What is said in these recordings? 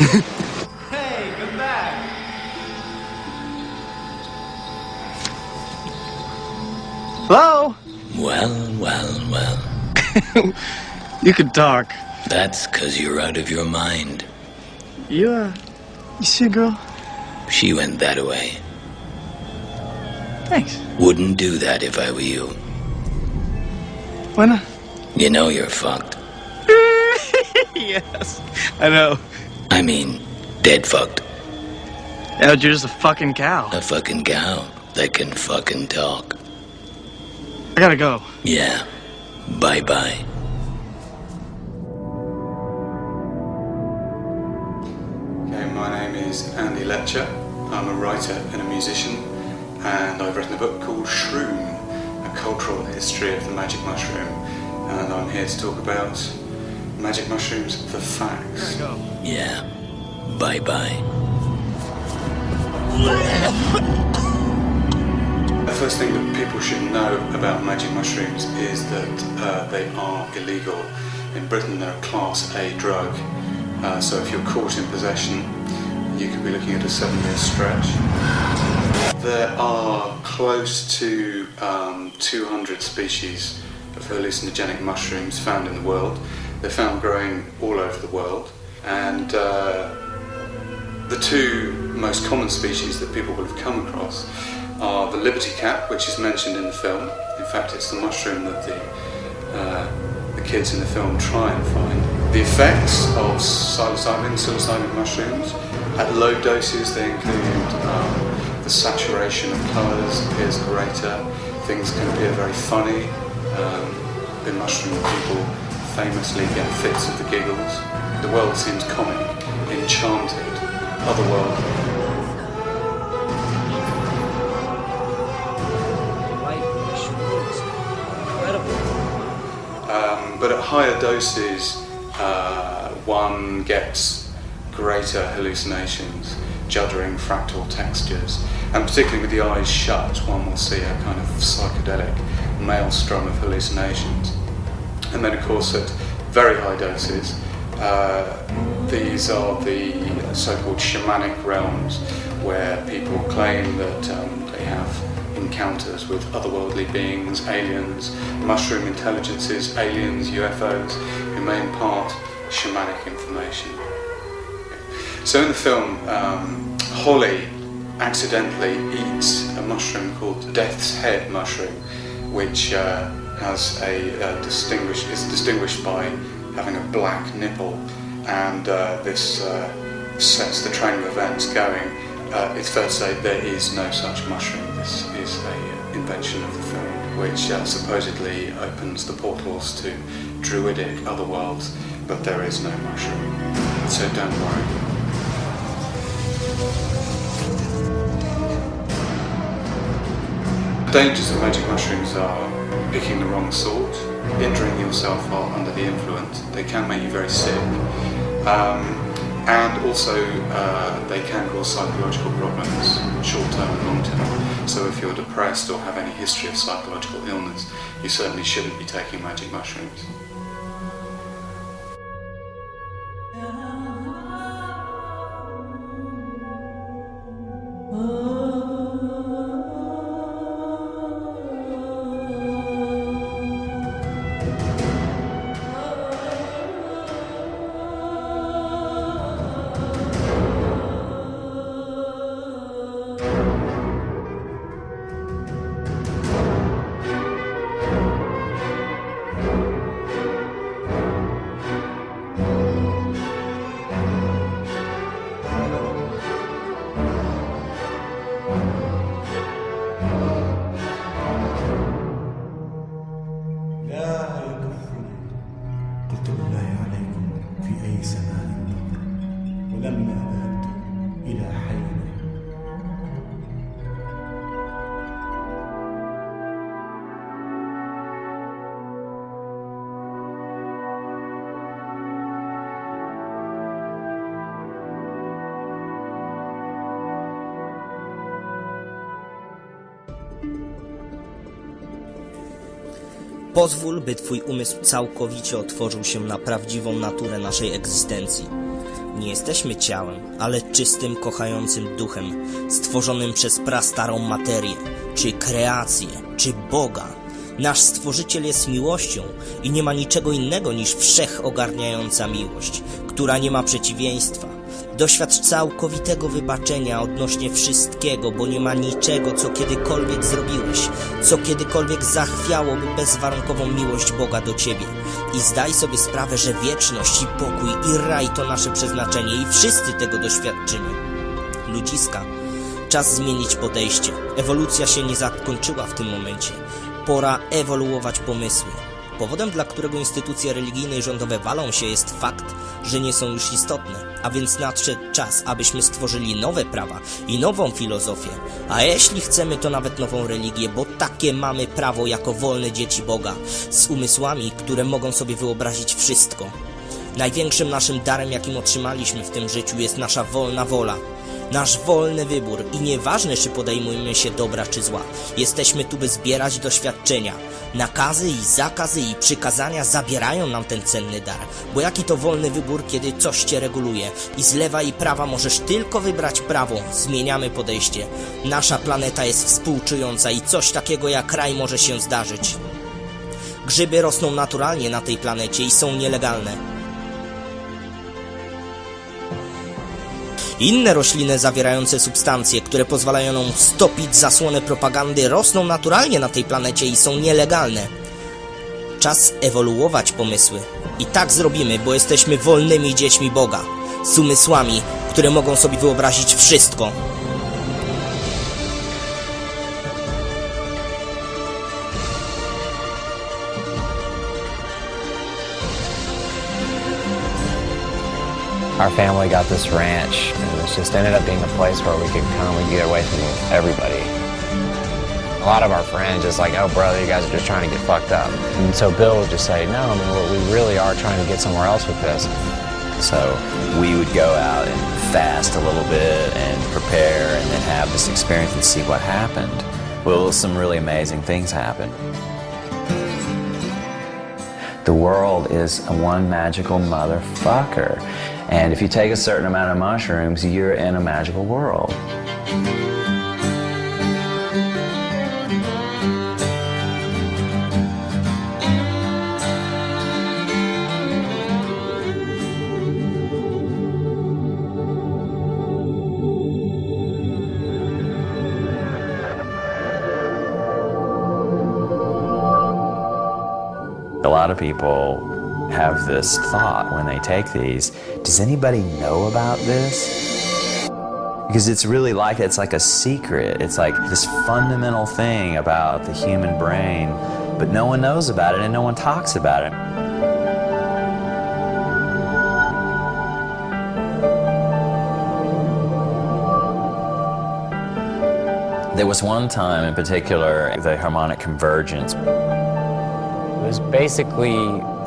Hey, come back! Hello? Well. You could talk. That's 'cause you're out of your mind. You see a girl? She went that way. Thanks. Wouldn't do that if I were you. Why not? You know you're fucked. Yes, I know. I mean, dead fucked. Yeah, you're just a fucking cow. A fucking cow that can fucking talk. I gotta go. Yeah. Bye-bye. Okay, my name is Andy Letcher. I'm a writer and a musician, and I've written a book called Shroom, A Cultural History of the Magic Mushroom, and I'm here to talk about magic mushrooms, the facts. Go. Yeah. Bye-bye. The first thing that people should know about magic mushrooms is that they are illegal. In Britain they're a Class A drug, so if you're caught in possession you could be looking at a 7-year stretch. There are close to 200 species of hallucinogenic mushrooms found in the world. They're found growing all over the world, and the two most common species that people will have come across are the liberty cap, which is mentioned in the film. In fact, it's the mushroom that the kids in the film try and find. The effects of psilocybin mushrooms, at low doses they include the saturation of colours appears greater, things can appear very funny. The mushroom people famously get fits of the giggles. The world seems comic, enchanted, otherworldly. But at higher doses, one gets greater hallucinations, juddering fractal textures, and particularly with the eyes shut, one will see a kind of psychedelic maelstrom of hallucinations. And then, of course, at very high doses, these are the so-called shamanic realms, where people claim that they have encounters with otherworldly beings, aliens, mushroom intelligences, aliens, UFOs, who may impart shamanic information. So in the film, Holly accidentally eats a mushroom called Death's Head mushroom, which is distinguished by having a black nipple, and this sets the train of events going. It's fair to say there is no such mushroom. This is an invention of the film, which supposedly opens the portals to druidic otherworlds, but there is no mushroom, so don't worry. The dangers of magic mushrooms are picking the wrong sort, injuring yourself while under the influence. They can make you very sick. And also they can cause psychological problems, short-term and long-term. So if you're depressed or have any history of psychological illness, you certainly shouldn't be taking magic mushrooms. Pozwól, by Twój umysł całkowicie otworzył się na prawdziwą naturę naszej egzystencji. Nie jesteśmy ciałem, ale czystym, kochającym duchem, stworzonym przez prastarą materię, czy kreację, czy Boga. Nasz Stworzyciel jest miłością i nie ma niczego innego niż wszechogarniająca miłość, która nie ma przeciwieństwa. Doświadcz całkowitego wybaczenia odnośnie wszystkiego, bo nie ma niczego, co kiedykolwiek zrobiłeś, co kiedykolwiek zachwiałoby bezwarunkową miłość Boga do Ciebie. I zdaj sobie sprawę, że wieczność i pokój i raj to nasze przeznaczenie i wszyscy tego doświadczymy. Ludziska, czas zmienić podejście. Ewolucja się nie zakończyła w tym momencie. Pora ewoluować pomysły. Powodem, dla którego instytucje religijne i rządowe walą się, jest fakt, że nie są już istotne, a więc nadszedł czas, abyśmy stworzyli nowe prawa i nową filozofię, a jeśli chcemy, to nawet nową religię, bo takie mamy prawo jako wolne dzieci Boga, z umysłami, które mogą sobie wyobrazić wszystko. Największym naszym darem, jakim otrzymaliśmy w tym życiu, jest nasza wolna wola. Nasz wolny wybór i nieważne, czy podejmujemy się dobra czy zła. Jesteśmy tu, by zbierać doświadczenia. Nakazy i zakazy i przykazania zabierają nam ten cenny dar. Bo jaki to wolny wybór, kiedy coś Cię reguluje i z lewa i prawa możesz tylko wybrać prawo. Zmieniamy podejście. Nasza planeta jest współczująca i coś takiego jak raj może się zdarzyć. Grzyby rosną naturalnie na tej planecie i są nielegalne. Inne rośliny zawierające substancje, które pozwalają nam stopić zasłonę propagandy, rosną naturalnie na tej planecie i są nielegalne. Czas ewoluować pomysły. I tak zrobimy, bo jesteśmy wolnymi dziećmi Boga, z umysłami, które mogą sobie wyobrazić wszystko. Our family got this ranch, and it just ended up being a place where we could come and get away from everybody. A lot of our friends just like, oh brother, you guys are just trying to get fucked up. And so Bill would just say, no, I mean, we really are trying to get somewhere else with this. So we would go out and fast a little bit and prepare and then have this experience and see what happened. Well, some really amazing things happened. The world is one magical motherfucker. And if you take a certain amount of mushrooms, you're in a magical world. A lot of people have this thought when they take these, does anybody know about this? Because it's really like, it's like a secret. It's like this fundamental thing about the human brain, but no one knows about it and no one talks about it. There was one time in particular, the harmonic convergence. It was basically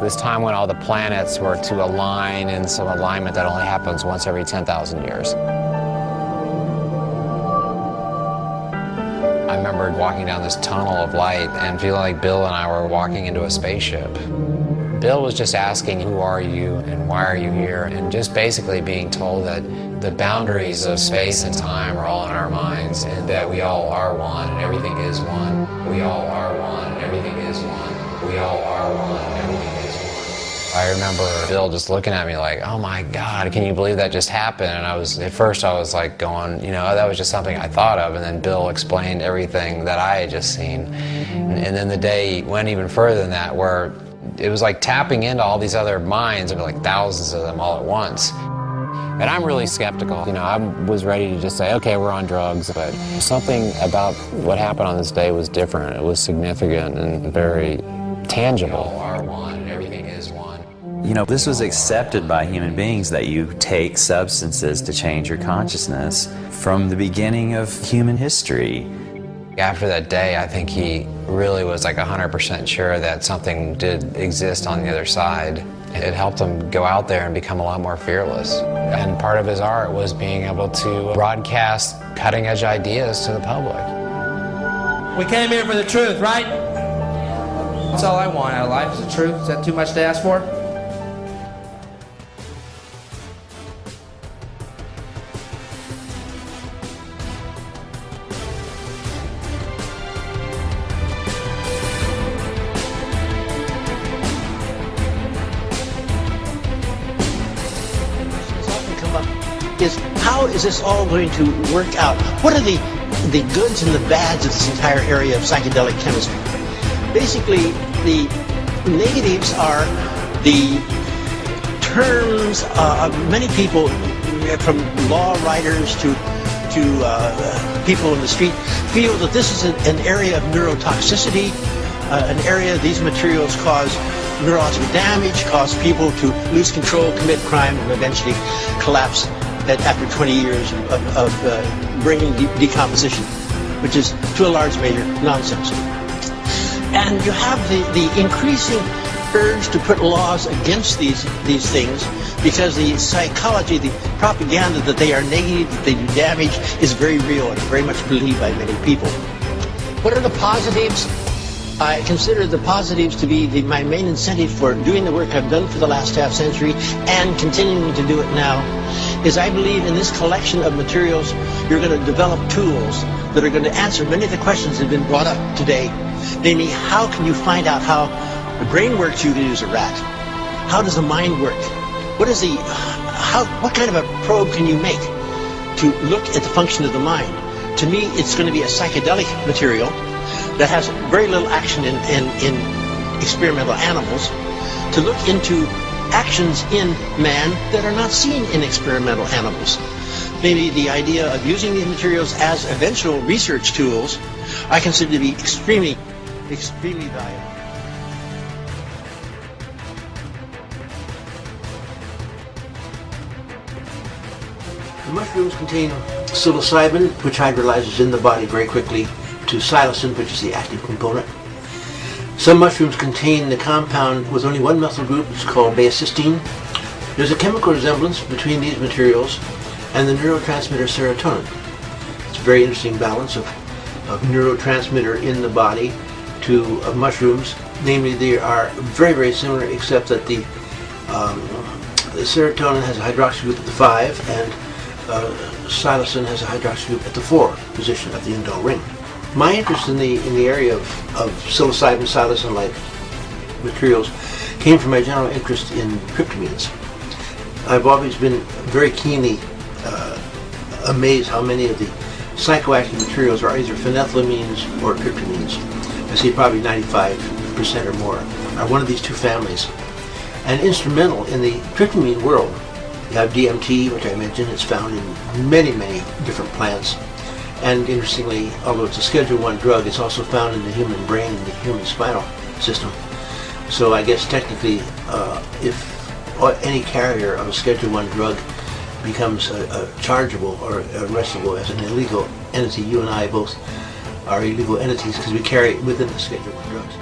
this time when all the planets were to align in some alignment that only happens once every 10,000 years. I remember walking down this tunnel of light and feeling like Bill and I were walking into a spaceship. Bill was just asking, who are you and why are you here? And just basically being told that the boundaries of space and time are all in our minds and that we all are one and everything is one. We all are one and everything is one. We all are one and everything is one. I remember Bill just looking at me like, oh my God, can you believe that just happened? And at first I was like going, you know, that was just something I thought of. And then Bill explained everything that I had just seen. And then the day went even further than that, where it was like tapping into all these other minds, and like thousands of them all at once. And I'm really skeptical. You know, I was ready to just say, okay, we're on drugs, but something about what happened on this day was different. It was significant and very tangible. We all are one, and everything is one. You know, this was accepted by human beings that you take substances to change your consciousness from the beginning of human history. After that day, I think he really was like 100% sure that something did exist on the other side. It helped him go out there and become a lot more fearless. And part of his art was being able to broadcast cutting-edge ideas to the public. We came here for the truth, right? That's all I want out of life, is the truth. Is that too much to ask for? is how is this all going to work out? What are the goods and the bads of this entire area of psychedelic chemistry? Basically, the negatives are the terms of many people, from law writers to people in the street, feel that this is an area of neurotoxicity, an area these materials cause neurological damage, cause people to lose control, commit crime, and eventually collapse after 20 years of bringing decomposition, which is, to a large measure, nonsense. And you have the increasing urge to put laws against these things, because the psychology, the propaganda that they are negative, that they do damage, is very real and very much believed by many people. What are the positives? I consider the positives to be my main incentive for doing the work I've done for the last half century and continuing to do it now, is I believe in this collection of materials you're going to develop tools that are going to answer many of the questions that have been brought up today. Namely, how can you find out how the brain works you can use a rat? How does the mind work? What kind of a probe can you make to look at the function of the mind? To me, it's going to be a psychedelic material that has very little action in experimental animals, to look into actions in man that are not seen in experimental animals. Maybe the idea of using these materials as eventual research tools I consider to be extremely, extremely valuable. The mushrooms contain psilocybin, which hydrolyzes in the body very quickly, to psilocin, which is the active component. Some mushrooms contain the compound with only one methyl group. It's called baecysteine. There's a chemical resemblance between these materials and the neurotransmitter serotonin. It's a very interesting balance of neurotransmitter in the body to mushrooms. Namely, they are very, very similar, except that the serotonin has a hydroxy group at the 5, and psilocin has a hydroxy group at the 4 position of the indole ring. My interest in the area of psilocybin, psilocin-like materials came from my general interest in tryptamines. I've always been very keenly amazed how many of the psychoactive materials are either phenethylamines or tryptamines. I say probably 95% or more are one of these two families. And instrumental in the tryptamine world, you have DMT, which I mentioned. It's found in many, many different plants. And interestingly, although it's a Schedule I drug, it's also found in the human brain and the human spinal system. So I guess technically, if any carrier of a Schedule I drug becomes chargeable or arrestable as an illegal entity, you and I both are illegal entities because we carry it within the Schedule I drugs.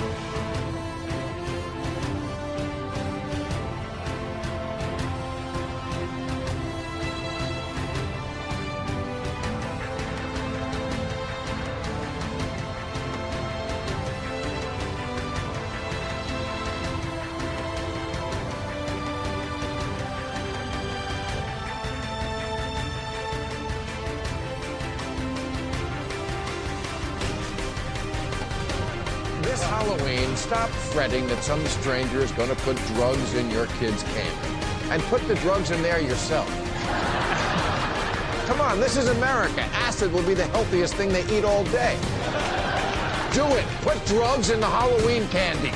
This Halloween, stop fretting that some stranger is going to put drugs in your kid's candy. And put the drugs in there yourself. Come on, this is America. Acid will be the healthiest thing they eat all day. Do it. Put drugs in the Halloween candy.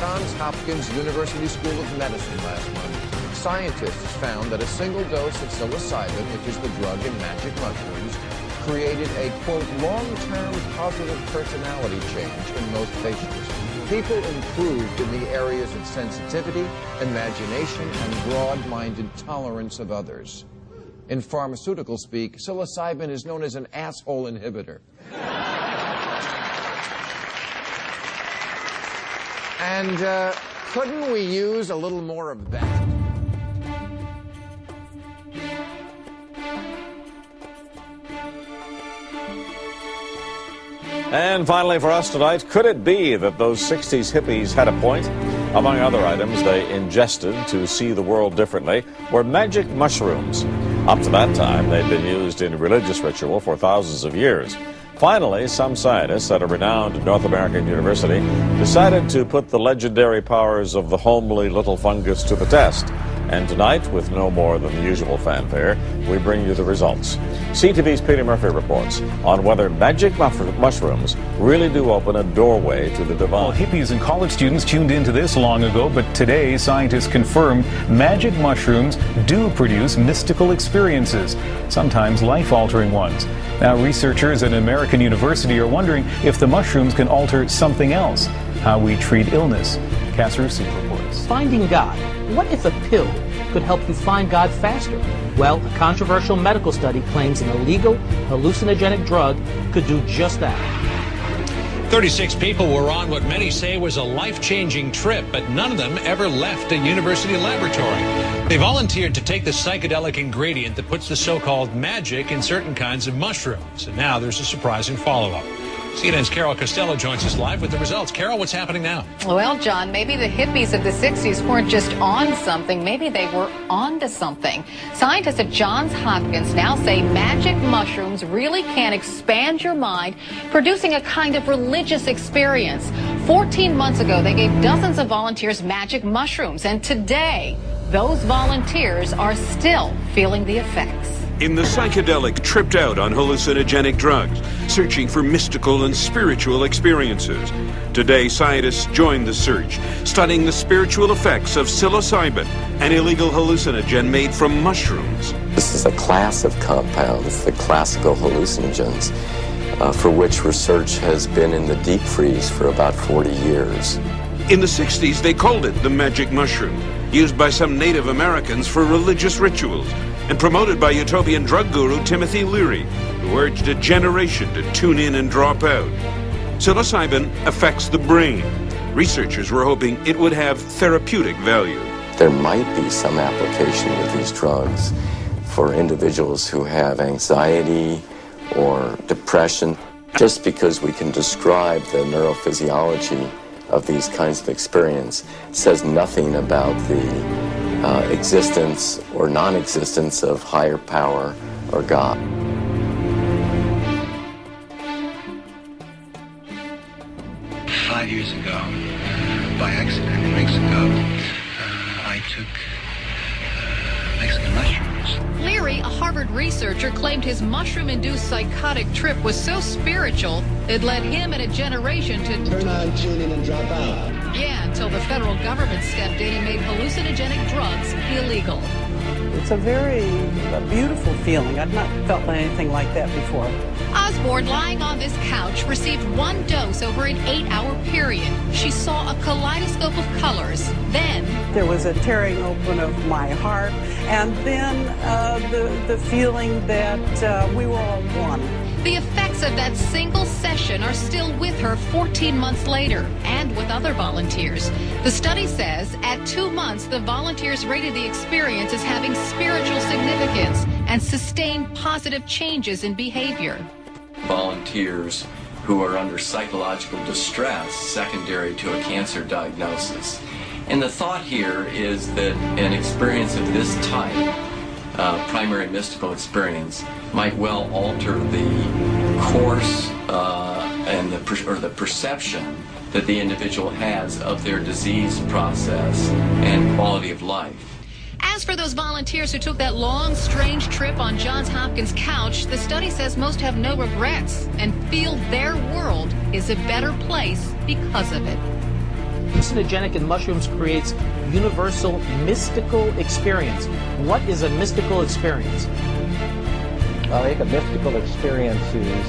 Johns Hopkins University School of Medicine last month, scientists found that a single dose of psilocybin, which is the drug in magic mushrooms, created a, quote, long-term positive personality change in most patients. People improved in the areas of sensitivity, imagination, and broad-minded tolerance of others. In pharmaceutical speak, psilocybin is known as an asshole inhibitor. And couldn't we use a little more of that? And finally for us tonight, could it be that those 60s hippies had a point? Among other items they ingested to see the world differently were magic mushrooms. Up to that time, they'd been used in religious ritual for thousands of years. Finally, some scientists at a renowned North American university decided to put the legendary powers of the homely little fungus to the test And tonight, with no more than the usual fanfare, we bring you the results. CTV's Peter Murphy reports on whether magic mushrooms really do open a doorway to the divine. Well, hippies and college students tuned into this long ago, but today scientists confirm magic mushrooms do produce mystical experiences, sometimes life-altering ones. Now, researchers at an American university are wondering if the mushrooms can alter something else, how we treat illness. Cass Rusi reports. Finding God. What if a pill could help you find God faster? Well, a controversial medical study claims an illegal hallucinogenic drug could do just that. 36 people were on what many say was a life-changing trip, but none of them ever left a university laboratory. They volunteered to take the psychedelic ingredient that puts the so-called magic in certain kinds of mushrooms. And now there's a surprising follow-up. CNN's Carol Costello joins us live with the results. Carol, what's happening now? Well, John, maybe the hippies of the 60s weren't just on something. Maybe they were onto something. Scientists at Johns Hopkins now say magic mushrooms really can expand your mind, producing a kind of religious experience. 14 months ago, they gave dozens of volunteers magic mushrooms, and today, those volunteers are still feeling the effects. In the psychedelic tripped out on hallucinogenic drugs, searching for mystical and spiritual experiences. Today, scientists join the search, studying the spiritual effects of psilocybin, an illegal hallucinogen made from mushrooms. This is a class of compounds, the classical hallucinogens, for which research has been in the deep freeze for about 40 years. In the 60s, they called it the magic mushroom, used by some Native Americans for religious rituals, and promoted by utopian drug guru Timothy Leary, who urged a generation to tune in and drop out. Psilocybin affects the brain. Researchers were hoping it would have therapeutic value. There might be some application with these drugs for individuals who have anxiety or depression. Just because we can describe the neurophysiology of these kinds of experience says nothing about the existence or non-existence of higher power or God. Five years ago, by accident in Mexico, I took Mexican mushrooms. Leary, a Harvard researcher, claimed his mushroom-induced psychotic trip was so spiritual, it led him and a generation to turn on, tune in, and drop out. Yeah, until the federal government stepped in and made hallucinogenic drugs illegal. It's a very beautiful feeling. I've not felt anything like that before. Osborne, lying on this couch, received one dose over an 8-hour period. She saw a kaleidoscope of colors. Then there was a tearing open of my heart, and then the feeling that we were all one. the effects of that single session are still with her 14 months later, and with other volunteers. The study says at 2 months, the volunteers rated the experience as having spiritual significance and sustained positive changes in behavior. Volunteers who are under psychological distress secondary to a cancer diagnosis. And the thought here is that an experience of this type, primary mystical experience, might well alter the course and the perception that the individual has of their disease process and quality of life. As for those volunteers who took that long, strange trip on Johns Hopkins couch, the study says most have no regrets and feel their world is a better place because of it. Hallucinogenic in mushrooms creates universal mystical experience. What is a mystical experience? I think a mystical experience is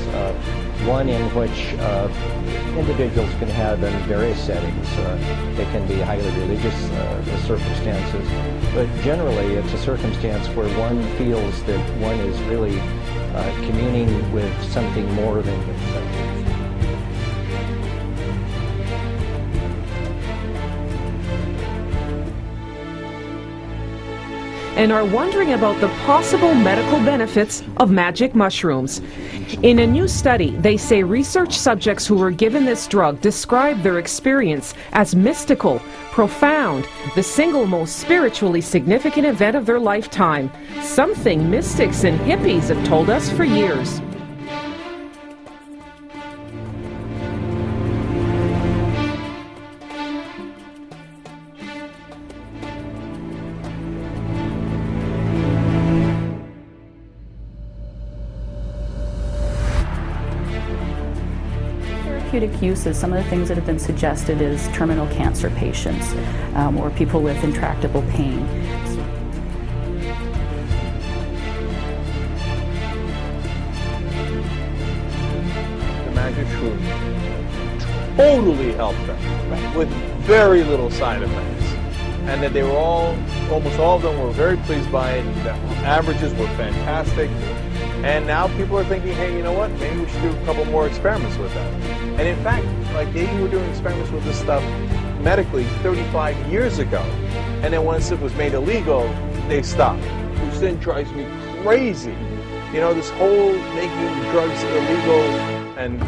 one in which individuals can have in various settings. They can be highly religious circumstances, but generally it's a circumstance where one feels that one is really communing with something more than themselves. And are wondering about the possible medical benefits of magic mushrooms. In a new study, they say research subjects who were given this drug describe their experience as mystical, profound, the single most spiritually significant event of their lifetime, something mystics and hippies have told us for years. therapeutic uses, some of the things that have been suggested is terminal cancer patients or people with intractable pain. The magic shroom totally helped them with very little side effects, and that they were almost all of them were very pleased by it. The averages were fantastic, and now people are thinking, hey, you know what, maybe we should do a couple more experiments with that. And in fact, like they were doing experiments with this stuff medically 35 years ago, and then once it was made illegal, they stopped, which then drives me crazy. You know, this whole making drugs illegal and,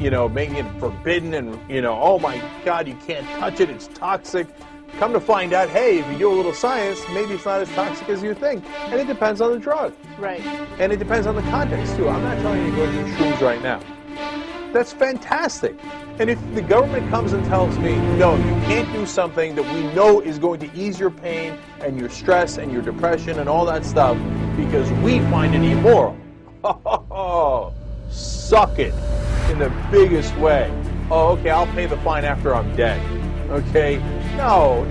you know, making it forbidden and, you know, oh my God, you can't touch it, it's toxic. Come to find out, hey, if you do a little science, maybe it's not as toxic as you think. And it depends on the drug. Right. And it depends on the context, too. I'm not telling you to go do shrooms right now. That's fantastic. And if the government comes and tells me, no, you can't do something that we know is going to ease your pain and your stress and your depression and all that stuff because we find it immoral. Oh, suck it in the biggest way. Oh, okay, I'll pay the fine after I'm dead. Okay? No,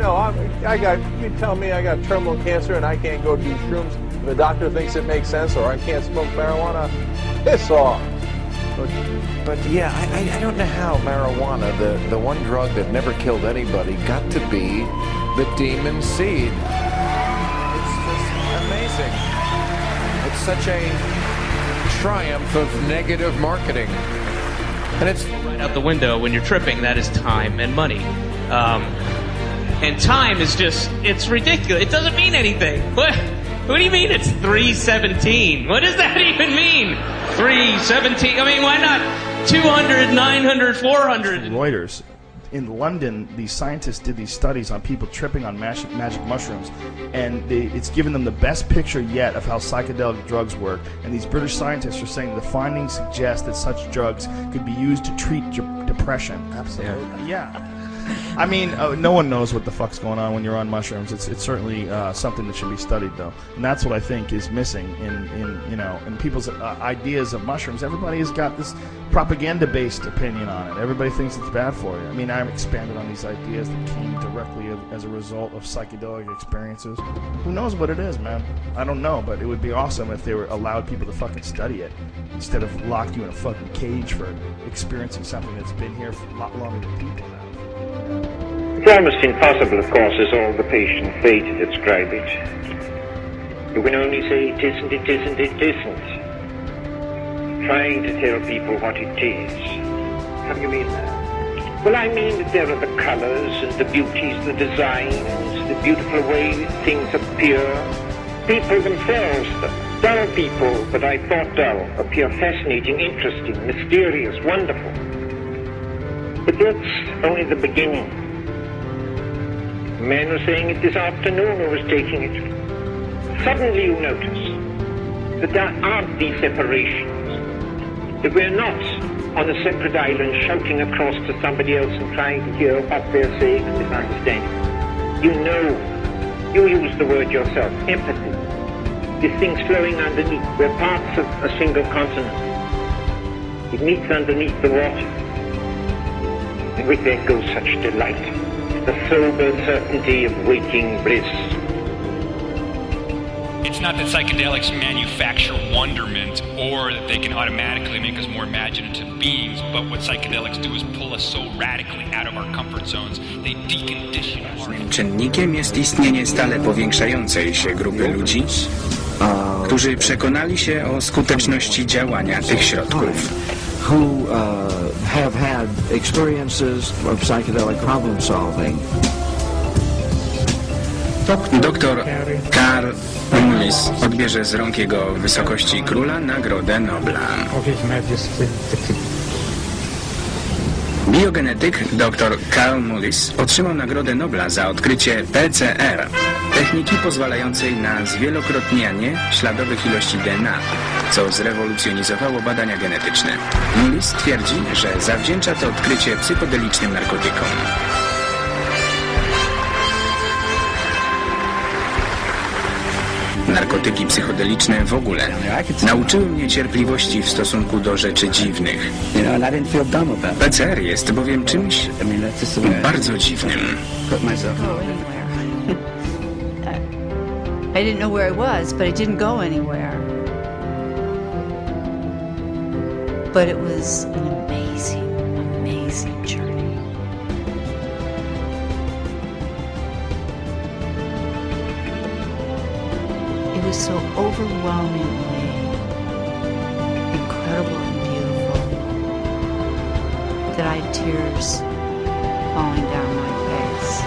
you tell me I got terminal cancer and I can't go do shrooms. If the doctor thinks it makes sense or I can't smoke marijuana, piss off. But yeah, I don't know how marijuana, the one drug that never killed anybody, got to be the demon seed. It's just amazing. It's such a triumph of negative marketing. And it's right out the window when you're tripping, that is time and money. And time is just, it's ridiculous. It doesn't mean anything. What do you mean it's 3:17? What does that even mean? 3:17? I mean, why not 200, 900, 400? Reuters. In London, these scientists did these studies on people tripping on magic mushrooms, and it's given them the best picture yet of how psychedelic drugs work. And these British scientists are saying the findings suggest that such drugs could be used to treat depression. Absolutely. Yeah. I mean, no one knows what the fuck's going on when you're on mushrooms. It's certainly something that should be studied, though, and that's what I think is missing in people's ideas of mushrooms. Everybody has got this propaganda-based opinion on it. Everybody thinks it's bad for you. I mean, I've expanded on these ideas that came directly as a result of psychedelic experiences. Who knows what it is, man? I don't know, but it would be awesome if they were allowed people to fucking study it instead of lock you in a fucking cage for experiencing something that's been here for a lot longer than people have. It's almost impossible, of course, as all the patient say, to describe it. You can only say it isn't, it isn't, it isn't. Trying to tell people what it is. How do you mean that? Well, I mean that there are the colors and the beauties, the designs, the beautiful way things appear. People themselves, dull people, but I thought dull, appear fascinating, interesting, mysterious, wonderful. But that's only the beginning. A man was saying it this afternoon who was taking it. Suddenly you notice that there aren't these separations, that we're not on a separate island shouting across to somebody else and trying to hear what they're saying and misunderstanding. You know, you use the word yourself, empathy. These things flowing underneath. We're parts of a single continent. It meets underneath the water. And with there goes such delight, the sober certainty of waking bliss. It's not that psychedelics manufacture wonderment or that they can automatically make us more imaginative beings, but what psychedelics do is pull us so radically out of our comfort zones, they decondition us. Czynnikiem jest istnienie stale powiększającej się grupy ludzi, którzy przekonali się o skuteczności działania tych środków. Who have had experiences of psychedelic problem solving. Dr Carl Mullis odbierze z rąk jego wysokości króla Nagrodę Nobla. Biogenetyk dr Carl Mullis otrzymał Nagrodę Nobla za odkrycie PCR, techniki pozwalającej na zwielokrotnianie śladowych ilości DNA, co zrewolucjonizowało badania genetyczne. Mullis twierdzi, że zawdzięcza to odkrycie psychodelicznym narkotykom. narkotyki psychodeliczne w ogóle. Nauczyły mnie cierpliwości w stosunku do rzeczy dziwnych. PCR jest bowiem czymś bardzo dziwnym. I didn't know where I was, but I didn't go anywhere. But it was an amazing, amazing journey. It was so overwhelmingly incredible and beautiful that I had tears falling down my face.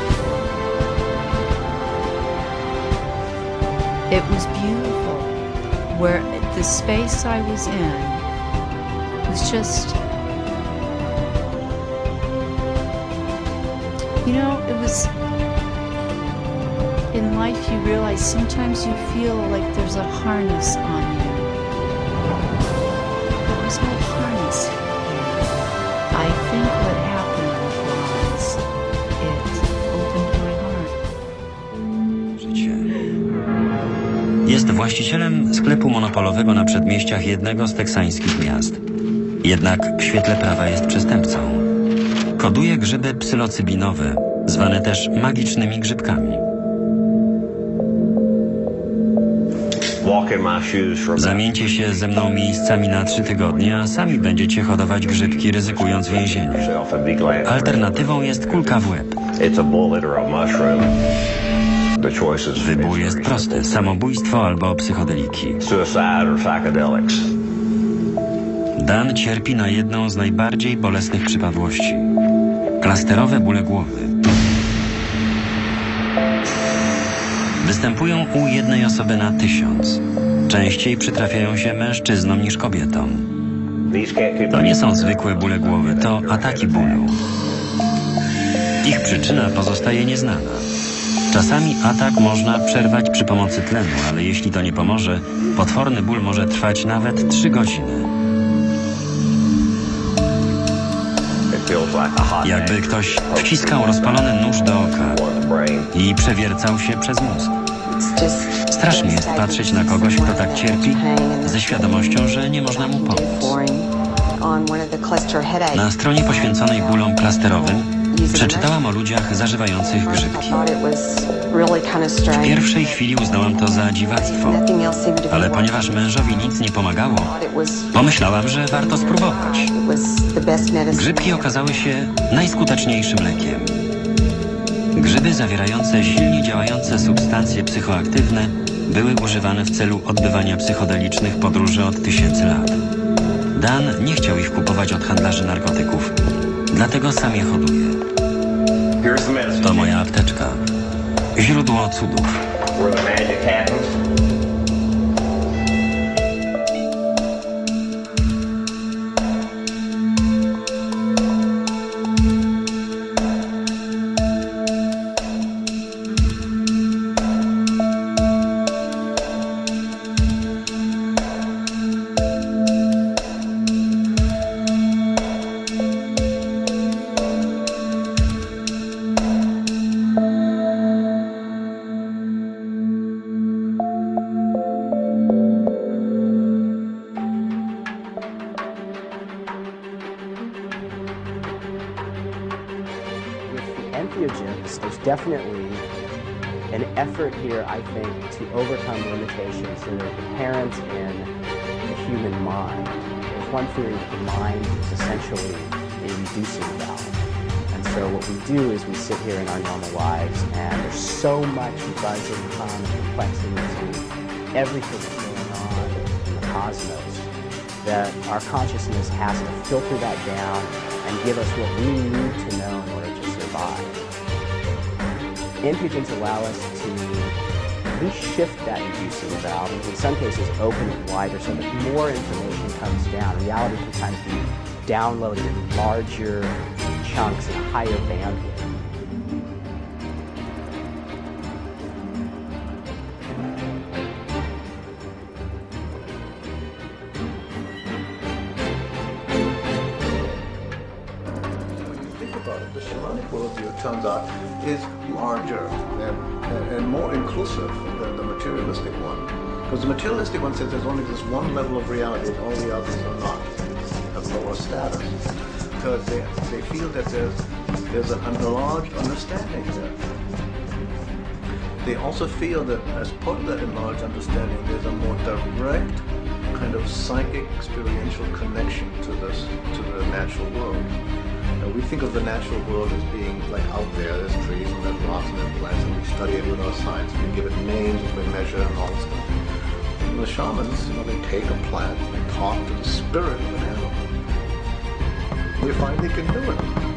It was beautiful, where the space I was in was just, you know, it was, in life you realize sometimes you feel like there's a harness on you. There was no harness here. I think what happened was it opened my heart. Jest właścicielem sklepu monopolowego na przedmieściach jednego z teksańskich miast. Jednak w świetle prawa jest przestępcą. Koduje grzyby psylocybinowe, zwane też magicznymi grzybkami. Zamieńcie się ze mną miejscami na 3 tygodnie, a sami będziecie hodować grzybki, ryzykując więzienie. Alternatywą jest kulka w łeb. Wybór jest prosty: samobójstwo albo psychodeliki. Dan cierpi na jedną z najbardziej bolesnych przypadłości – klasterowe bóle głowy. Występują u jednej osoby na 1000. Częściej przytrafiają się mężczyznom niż kobietom. To nie są zwykłe bóle głowy, to ataki bólu. Ich przyczyna pozostaje nieznana. Czasami atak można przerwać przy pomocy tlenu, ale jeśli to nie pomoże, potworny ból może trwać nawet 3 godziny. Jakby ktoś wciskał rozpalony nóż do oka i przewiercał się przez mózg. Strasznie jest patrzeć na kogoś, kto tak cierpi, ze świadomością, że nie można mu pomóc. Na stronie poświęconej bólom klasterowym przeczytałam o ludziach zażywających grzybki. W pierwszej chwili uznałam to za dziwactwo, ale ponieważ mężowi nic nie pomagało, pomyślałam, że warto spróbować. Grzybki okazały się najskuteczniejszym lekiem. Grzyby zawierające silnie działające substancje psychoaktywne były używane w celu odbywania psychodelicznych podróży od 1000 lat. Dan nie chciał ich kupować od handlarzy narkotyków, dlatego sam je hoduje. To moja apteczka. Źródło cudów. There's definitely an effort here, I think, to overcome limitations that are inherent in the human mind. There's one theory that the mind is essentially a reducing valve. And so what we do is we sit here in our normal lives, and there's so much buzzing, hum, and complexity to everything that's going on in the cosmos that our consciousness has to filter that down and give us what we need to know in order to survive. Entheogens allow us to at least shift that inducing valve, and in some cases open it wider so that more information comes down. Reality can kind of be downloaded in larger chunks and a higher bandwidth. Think about it, the shamanic worldview, it turns out, is larger and more inclusive than the materialistic one. Because the materialistic one says there's only this one level of reality and all the others are not, have lower status. Because they feel that there's an enlarged understanding there. They also feel that as part of that enlarged understanding, there's a more direct kind of psychic experiential connection to the natural world. Now, we think of the natural world as being like out there. There's trees and there's rocks and there's plants, and we study it with our science. We give it names and we measure and all this stuff. And the shamans, they take a plant and they talk to the spirit of an animal. We find they can do it.